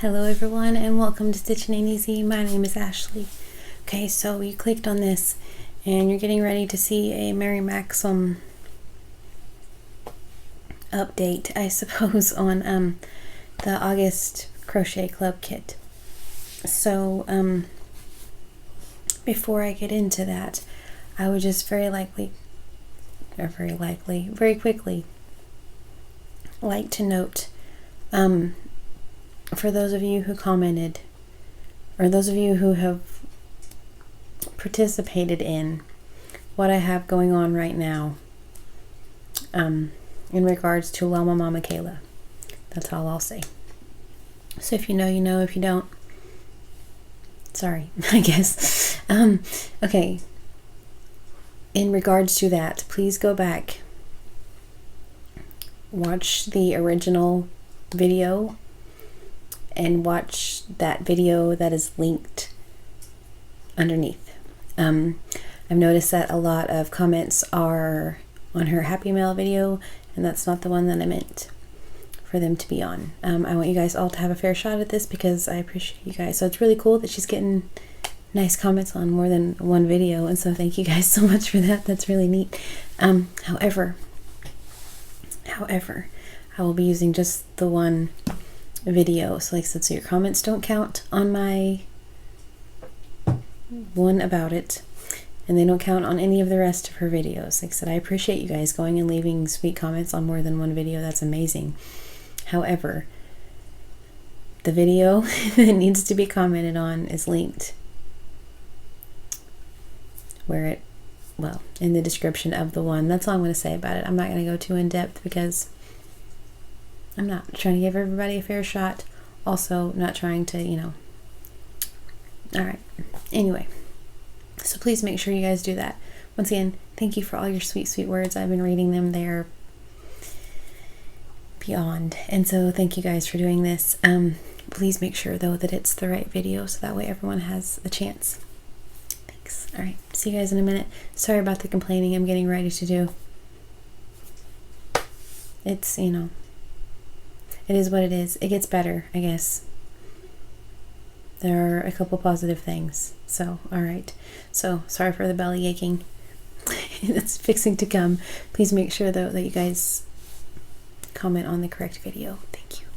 Hello everyone and welcome to Stitching Ain't Easy. My name is Ashley. Okay, so you clicked on this and you're getting ready to see a Mary Maxim update, I suppose, on the August Crochet Club kit. So before I get into that, I would just very quickly like to note for those of you who commented, or those of you who have participated in what I have going on right now in regards to Llama Mama Kayla. That's all I'll say. So if you know, you know. If you don't, sorry, I guess. Okay. In regards to that, please go back, watch the original video, and watch that video that is linked underneath. I've noticed that a lot of comments are on her Happy Mail video, and that's not the one that I meant for them to be on. I want you guys all to have a fair shot at this because I appreciate you guys. So it's really cool that she's getting nice comments on more than one video, and so thank you guys so much for that. That's really neat. However, I will be using just the one video, so so your comments don't count on my one about it, and they don't count on any of the rest of her videos. Like I said, I appreciate you guys going and leaving sweet comments on more than one video. That's amazing. However, the video that needs to be commented on is linked in the description of the one. That's all I'm going to say about it. I'm not going to go too in depth because I'm not trying to give everybody a fair shot. Also, not trying to, Alright. Anyway. So please make sure you guys do that. Once again, thank you for all your sweet, sweet words. I've been reading them. They're beyond. And so thank you guys for doing this. Please make sure, though, that it's the right video so that way everyone has a chance. Thanks. Alright. See you guys in a minute. Sorry about the complaining I'm getting ready to do. It's, it is what it is. It gets better, I guess. There are a couple positive things. So, alright. So, sorry for the belly aching. It's fixing to come. Please make sure, though, that you guys comment on the correct video. Thank you.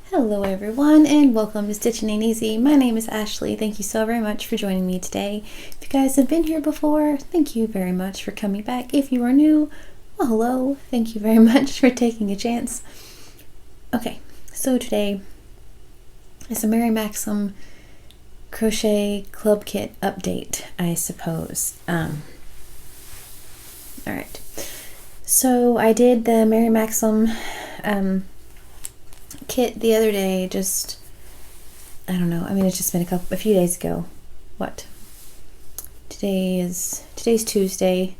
Hello, everyone, and welcome to Stitching Ain't Easy. My name is Ashley. Thank you so very much for joining me today. If you guys have been here before, thank you very much for coming back. If you are new, well, hello. Thank you very much for taking a chance. Okay, so today is a Mary Maxim Crochet Club Kit update, I suppose. Alright, so I did the Mary Maxim kit the other day, just, I don't know, it's just been a few days ago. What? Today's Tuesday.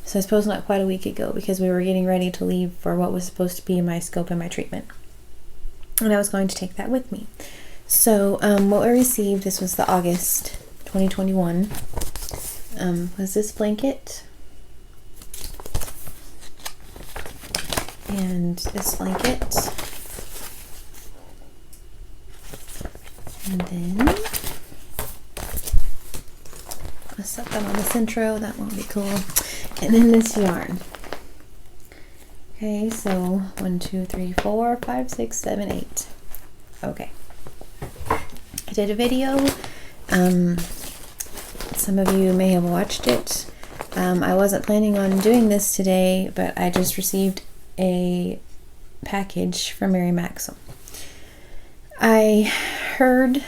So I suppose not quite a week ago, because we were getting ready to leave for what was supposed to be my scope and my treatment. And I was going to take that with me. So what we received, this was the August 2021, was this blanket. And this blanket. And then let's set that on the centro, that won't be cool. And then this yarn. Okay, so 1, 2, 3, 4, 5, 6, 7, 8. Okay. I did a video. Some of you may have watched it. I wasn't planning on doing this today, but I just received a package from Mary Maxim. I heard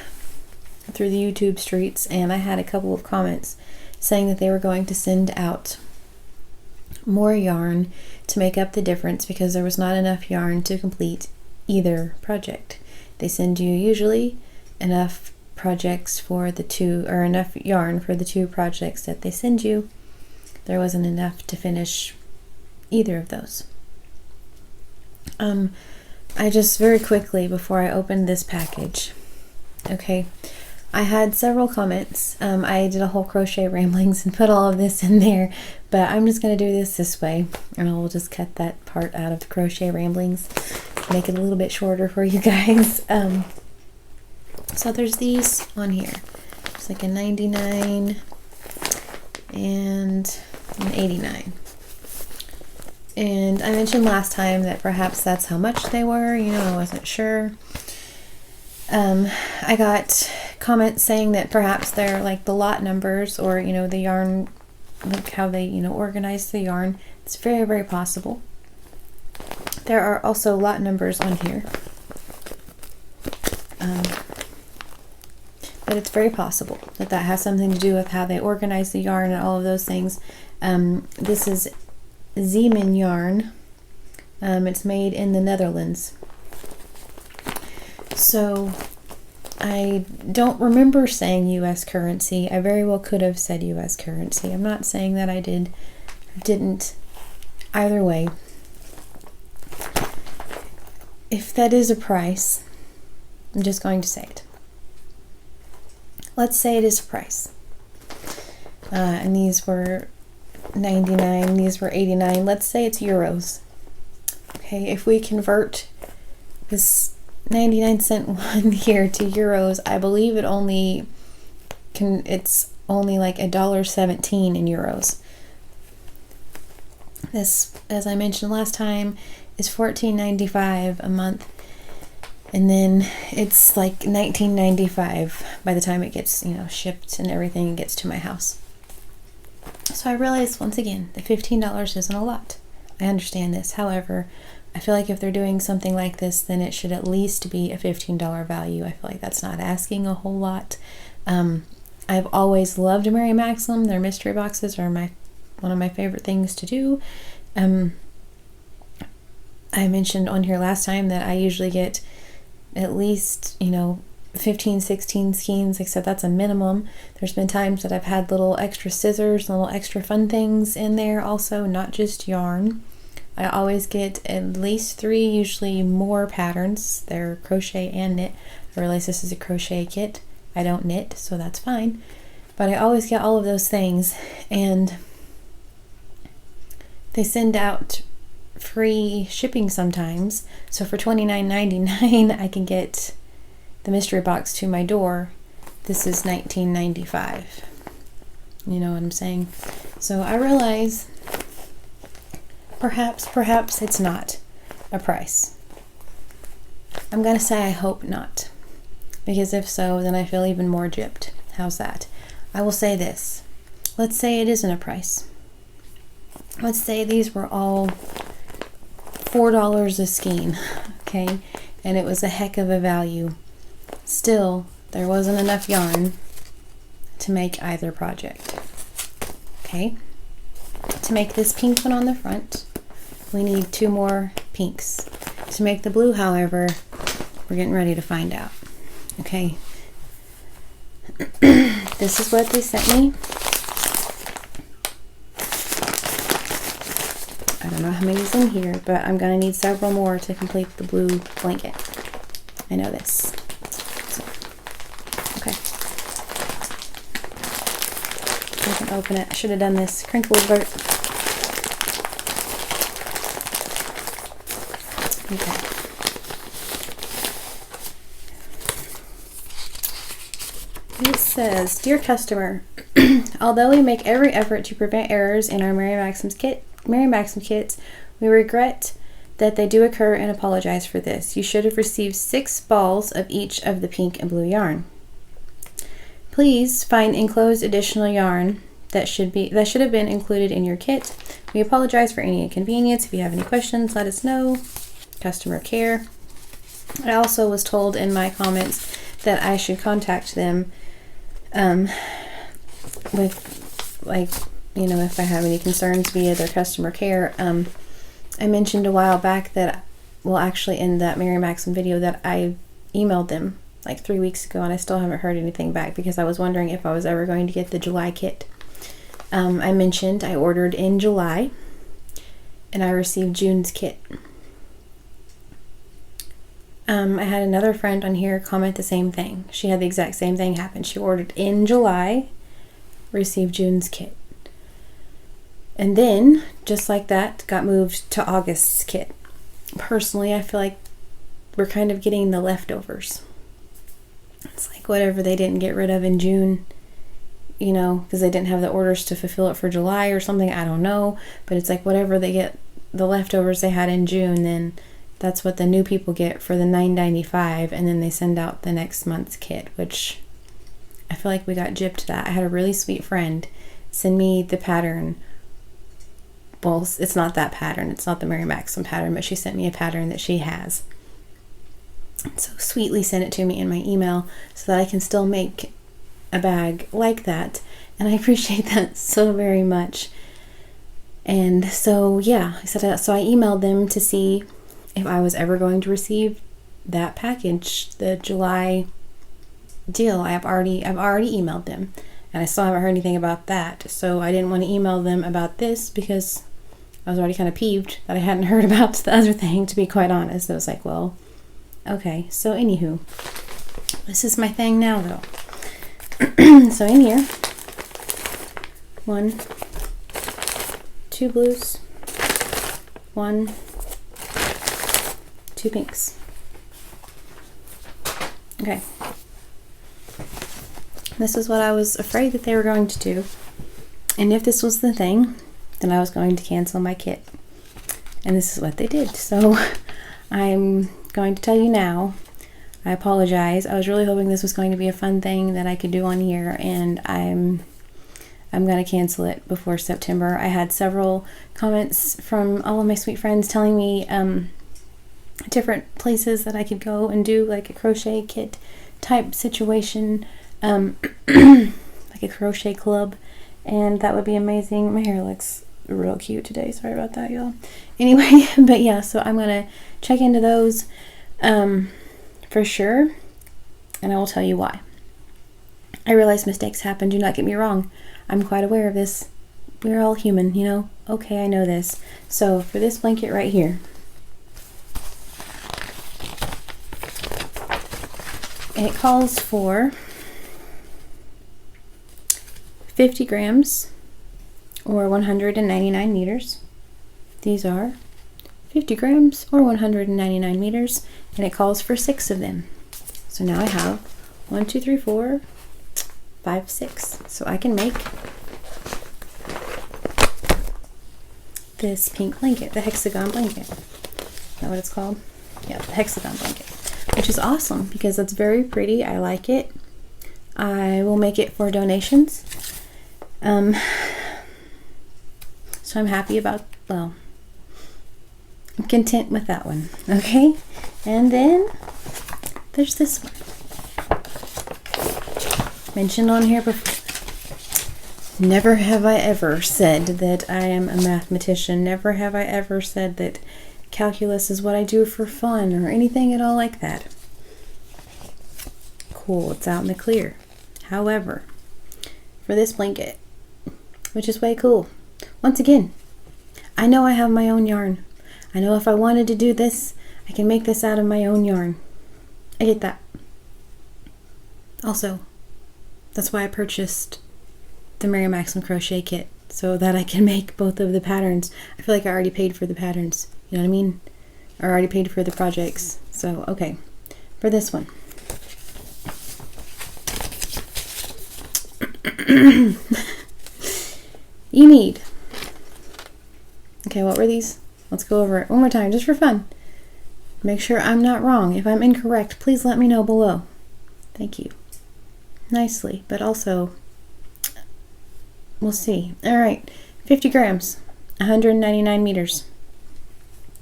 through the YouTube streets, and I had a couple of comments saying that they were going to send out more yarn to make up the difference because there was not enough yarn to complete either project. They send you usually enough projects for the two, or enough yarn for the two projects that they send you. There wasn't enough to finish either of those. I just very quickly, before I opened this package, okay, I had several comments. I did a whole crochet ramblings and put all of this in there, but I'm just going to do this way, and I will just cut that part out of the crochet ramblings. make it a little bit shorter for you guys. So there's these on here. It's like a 99 and an 89. And I mentioned last time that perhaps that's how much they were. You know, I wasn't sure. I got comments saying that perhaps they're like the lot numbers, or, you know, the yarn, like how they, you know, organize the yarn. It's very, very possible. There are also lot numbers on here. But it's very possible that that has something to do with how they organize the yarn and all of those things. This is Zeeman yarn. It's made in the Netherlands. So I don't remember saying US currency. I very well could have said US currency. I'm not saying that I did or didn't. Either way, if that is a price, I'm just going to say it. Let's say it is a price. And these were 99, these were 89. Let's say it's euros. Okay, if we convert this 99-cent one here to euros, I believe it's only like $1.17 in euros. This, as I mentioned last time, is $14.95 a month. And then it's like $19.95 by the time it gets, you know, shipped and everything and gets to my house. So I realized once again that $15 isn't a lot. I understand this. However, I feel like if they're doing something like this, then it should at least be a $15 value. I feel like that's not asking a whole lot. I've always loved Mary Maxim. Their mystery boxes are one of my favorite things to do. I mentioned on here last time that I usually get at least, you know, 15, 16 skeins, except that's a minimum. There's been times that I've had little extra scissors, little extra fun things in there also, not just yarn. I always get at least 3, usually more patterns. They're crochet and knit. I realize this is a crochet kit. I don't knit, so that's fine. But I always get all of those things, and they send out free shipping sometimes. So for $29.99 I can get the mystery box to my door. This is $19.95. You know what I'm saying? So I realize perhaps it's not a price. I'm gonna say I hope not, because if so, then I feel even more gypped. How's that? I will say this. Let's say it isn't a price. Let's say these were all $4 a skein, okay, and it was a heck of a value. Still, there wasn't enough yarn to make either project. Okay, to make this pink one on the front, we need 2 more pinks. To make the blue, however, we're getting ready to find out. Okay, this is what they sent me. I don't know how many is in here, but I'm going to need several more to complete the blue blanket. I know this. So, okay. I can open it. I should have done this crinkle alert. Okay. It says, "Dear customer, although we make every effort to prevent errors in our Mary Maxim kits, we regret that they do occur and apologize for this. You should have received 6 balls of each of the pink and blue yarn. Please find enclosed additional yarn that should have been included in your kit. We apologize for any inconvenience. If you have any questions, let us know. Customer care." I also was told in my comments that I should contact them with, like, you know, if I have any concerns via their customer care. I mentioned a while back that, well, actually in that Mary Maxim video, that I emailed them like 3 weeks ago, and I still haven't heard anything back because I was wondering if I was ever going to get the July kit. I mentioned I ordered in July and I received June's kit. I had another friend on here comment the same thing. She had the exact same thing happen. She ordered in July, received June's kit. And then, just like that, got moved to August's kit. Personally, I feel like we're kind of getting the leftovers. It's like whatever they didn't get rid of in June, you know, because they didn't have the orders to fulfill it for July or something. I don't know. But it's like whatever they get, the leftovers they had in June, then that's what the new people get for the $9.95, and then they send out the next month's kit, which I feel like we got gypped that. I had a really sweet friend send me the pattern. Well, it's not that pattern. It's not the Mary Maxim pattern, but she sent me a pattern that she has. So sweetly sent it to me in my email so that I can still make a bag like that. And I appreciate that so very much. And so, yeah, so I emailed them to see if I was ever going to receive that package, the July deal. I've already emailed them, and I still haven't heard anything about that. So I didn't want to email them about this because I was already kind of peeved that I hadn't heard about the other thing, to be quite honest. I was like, well, okay. So anywho, this is my thing now, though. So in here, 1, 2 blues, 1, 2 pinks. Okay. This is what I was afraid that they were going to do. And if this was the thing, then I was going to cancel my kit. And this is what they did. So I'm going to tell you now. I apologize. I was really hoping this was going to be a fun thing that I could do on here, and I'm going to cancel it before September. I had several comments from all of my sweet friends telling me different places that I could go and do like a crochet kit type situation, like a crochet club, and that would be amazing. My hair looks real cute today. Sorry about that, y'all. Anyway, but yeah, so I'm going to check into those for sure, and I will tell you why. I realize mistakes happen. Do not get me wrong. I'm quite aware of this. We're all human, you know? Okay, I know this. So for this blanket right here, it calls for 50 grams or 199 meters. These are 50 grams or 199 meters, and it calls for 6 of them. So now I have 1, 2, 3, 4, 5, 6. So I can make this pink blanket, the hexagon blanket. Is that what it's called? Yeah, the hexagon blanket, which is awesome because that's very pretty. I like it. I will make it for donations. So I'm happy about, well, I'm content with that one. Okay, and then there's this one. Mentioned on here before. Never have I ever said that I am a mathematician. Never have I ever said that calculus is what I do for fun or anything at all like that. Cool, it's out in the clear. However, for this blanket, which is way cool, once again, I know I have my own yarn. I know if I wanted to do this, I can make this out of my own yarn. I get that. Also, that's why I purchased the Mary Maxim crochet kit, so that I can make both of the patterns. I feel like I already paid for the patterns, you know what I mean? I already paid for the projects. So, okay, for this one. You need, okay, what were these? Let's go over it one more time, just for fun. Make sure I'm not wrong. If I'm incorrect, please let me know below. Thank you. Nicely, but also, we'll see. All right, 50 grams, 199 meters.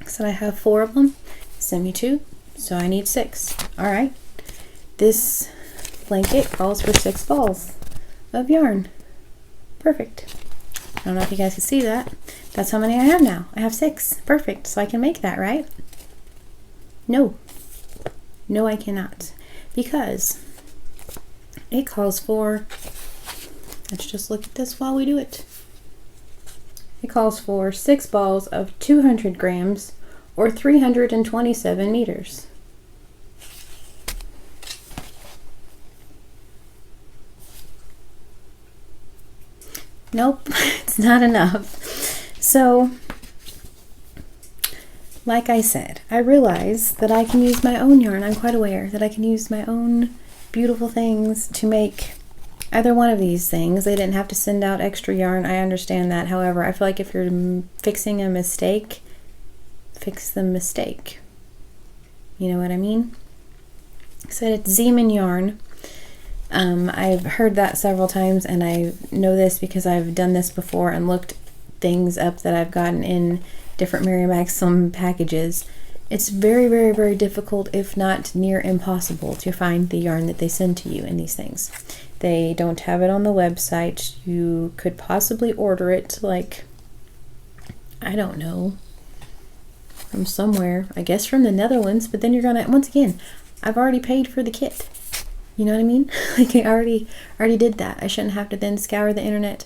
So I have 4 of them. Send me 2, so I need 6. All right, this blanket calls for 6 balls of yarn. Perfect. I don't know if you guys can see that. That's how many I have now. I have 6. Perfect. So I can make that, right? No. No, I cannot. Because it calls for, let's just look at this while we do it. It calls for 6 balls of 200 grams or 327 meters. Nope, it's not enough. So like I said, I realize that I can use my own yarn. I'm quite aware that I can use my own beautiful things to make either one of these things. They didn't have to send out extra yarn. I understand that. However, I feel like if you're fixing a mistake, fix the mistake. You know what I mean? I said it's Zeman yarn. I've heard that several times, and I know this because I've done this before and looked things up that I've gotten in different Mary Maxim packages. It's very, very, very difficult, if not near impossible, to find the yarn that they send to you in these things. They don't have it on the website. You could possibly order it, like, I don't know, from somewhere, I guess from the Netherlands, but then you're gonna, once again, I've already paid for the kit. You know what I mean? Like, I already did that. I shouldn't have to then scour the internet,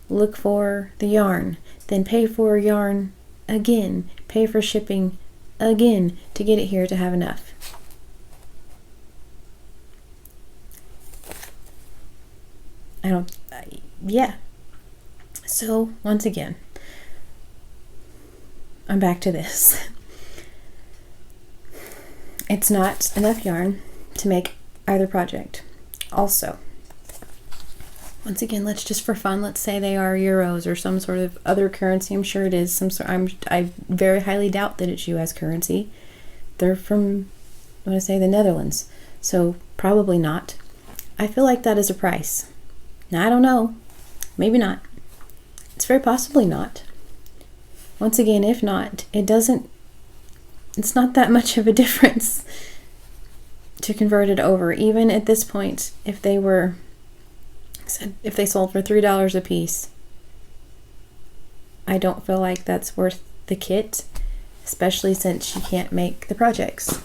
look for the yarn, then pay for yarn again, pay for shipping again to get it here to have enough. Yeah. So, once again, I'm back to this. It's not enough yarn to make either project. Also, once again, let's just for fun, let's say they are euros or some sort of other currency. I'm sure it is some sort. I very highly doubt that it's US currency. They're from, I want to say, the Netherlands, so probably not. I feel like that is a price. Now, I don't know. Maybe not. It's very possibly not. Once again, if not, it's not that much of a difference to convert it over. Even at this point, if they sold for $3 a piece, I don't feel like that's worth the kit, especially since you can't make the projects.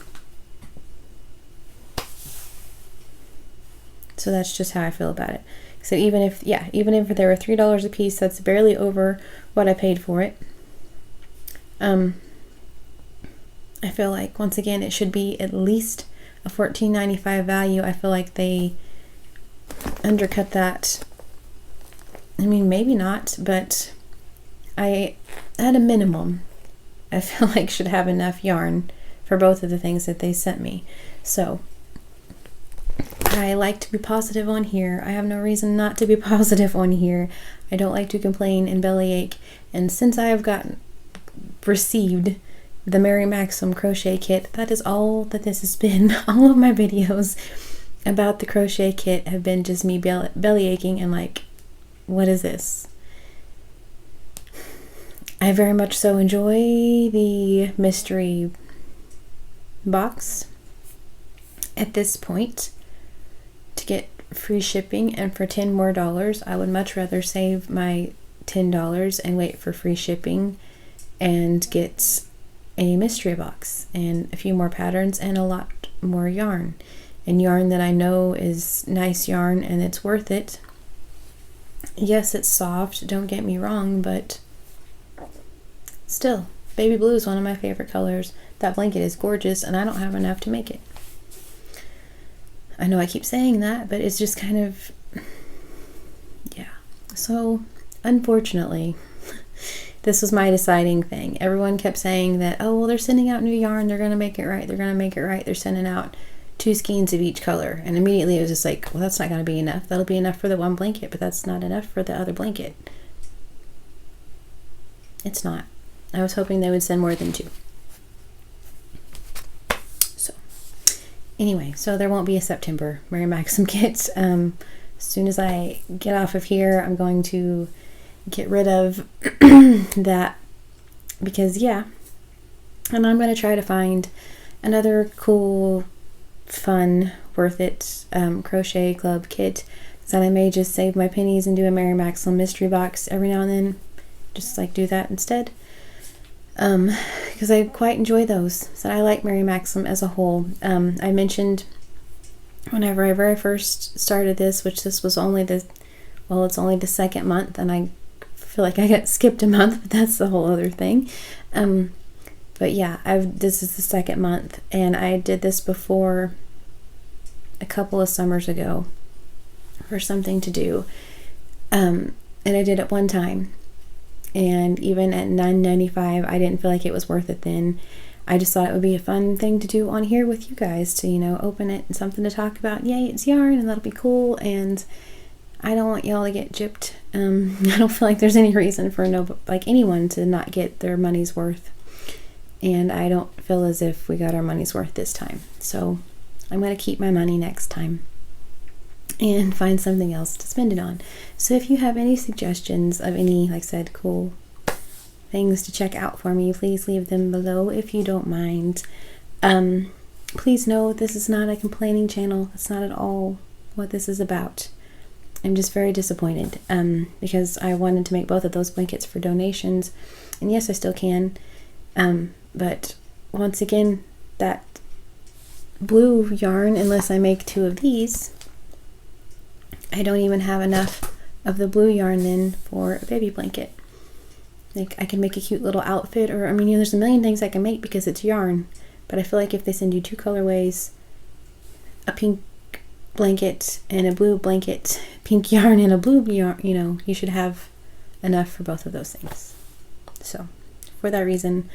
So that's just how I feel about it. So even if they were $3 a piece, that's barely over what I paid for it. I feel like, once again, it should be at least a $14.95 value. I feel like they undercut that. I mean, maybe not, but at a minimum, I feel like should have enough yarn for both of the things that they sent me. So I like to be positive on here. I have no reason not to be positive on here. I don't like to complain and bellyache. And since I have received the Mary Maxim crochet kit, that is all that this has been. All of my videos about the crochet kit have been just me bellyaching and like, what is this? I very much so enjoy the mystery box at this point to get free shipping, and for $10 more, I would much rather save my $10 and wait for free shipping and get a mystery box and a few more patterns and a lot more yarn, and yarn that I know is nice yarn and it's worth it. Yes, it's soft, don't get me wrong, but still, baby blue is one of my favorite colors. That blanket is gorgeous, and I don't have enough to make it. I know I keep saying that, but it's just kind of, yeah. So, unfortunately, this was my deciding thing. Everyone kept saying that, oh, well, they're sending out new yarn, they're going to make it right, they're sending out 2 skeins of each color. And immediately it was just like, well, that's not going to be enough. That'll be enough for the one blanket, but that's not enough for the other blanket. It's not. I was hoping they would send more than 2. So, anyway, so there won't be a September Mary Maxim kit. As soon as I get off of here, I'm going to get rid of that, because and I'm going to try to find another cool, fun, worth it crochet club kit that I may just save my pennies and do a Mary Maxim mystery box every now and then, just like do that instead, because I quite enjoy those. So I like Mary Maxim as a whole. I mentioned whenever I very first started this, which this was only it's only the second month, and I feel like I got skipped a month, but that's the whole other thing. But yeah, this is the second month, and I did this before a couple of summers ago for something to do, and I did it one time, and even at $9.95 I didn't feel like it was worth it then. I just thought it would be a fun thing to do on here with you guys, to, you know, open it and something to talk about. Yay, it's yarn, and that'll be cool. And I don't want y'all to get gypped. I don't feel like there's any reason for anyone to not get their money's worth. And I don't feel as if we got our money's worth this time. So I'm going to keep my money next time and find something else to spend it on. So if you have any suggestions of any, like I said, cool things to check out for me, please leave them below if you don't mind. Please know this is not a complaining channel. That's not at all what this is about. I'm just very disappointed because I wanted to make both of those blankets for donations, and yes, I still can, but once again, that blue yarn, unless I make 2 of these, I don't even have enough of the blue yarn then for a baby blanket. Like, I can make a cute little outfit, or, I mean, you know, there's a million things I can make because it's yarn, but I feel like if they send you 2 colorways, a pink blanket and a blue blanket, pink yarn and a blue yarn, you know, you should have enough for both of those things. So, for that reason,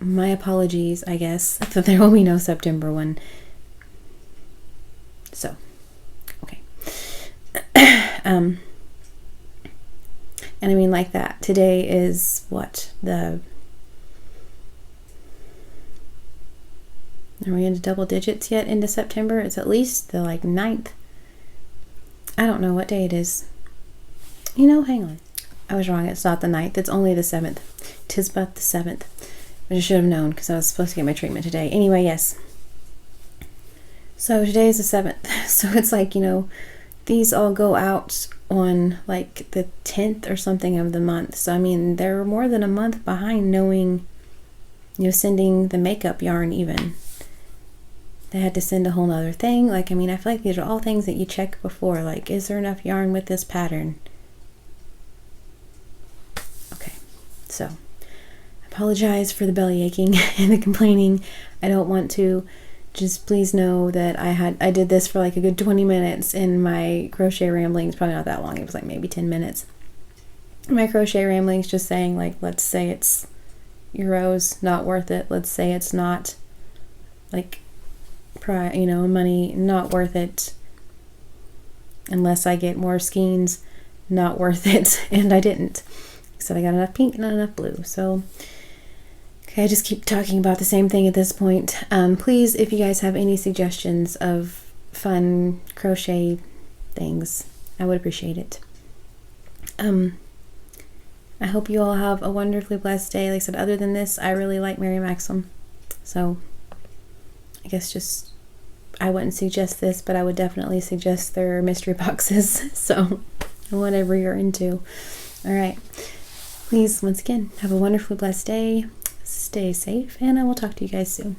my apologies, I guess, that there will be no September one. So, okay. And I mean, like that, today is what, are we into double digits yet into September? It's at least the 9th. I don't know what day it is. You know, hang on. I was wrong. It's not the 9th. It's only the 7th. 'Tis but the 7th. But I should have known because I was supposed to get my treatment today. Anyway, yes. So today is the 7th. So it's like, you know, these all go out on like the 10th or something of the month. So I mean, they're more than a month behind knowing, you know, sending the makeup yarn even. They had to send a whole nother thing. Like, I mean, I feel like these are all things that you check before. Like, is there enough yarn with this pattern? Okay, so I apologize for the belly aching and the complaining. I don't want to. Just please know that I did this for like a good 20 minutes in my crochet ramblings. Probably not that long. It was like maybe 10 minutes. My crochet ramblings just saying, like, let's say it's euros, not worth it. Let's say it's not, like, you know, money, not worth it. Unless I get more skeins, not worth it. And I didn't. So I got enough pink and not enough blue. So okay, I just keep talking about the same thing at this point. Please, if you guys have any suggestions of fun crochet things, I would appreciate it. I hope you all have a wonderfully blessed day. Like I said, other than this, I really like Mary Maxim. So I guess I wouldn't suggest this, but I would definitely suggest their mystery boxes. So whatever you're into. All right. Please, once again, have a wonderfully blessed day. Stay safe, and I will talk to you guys soon.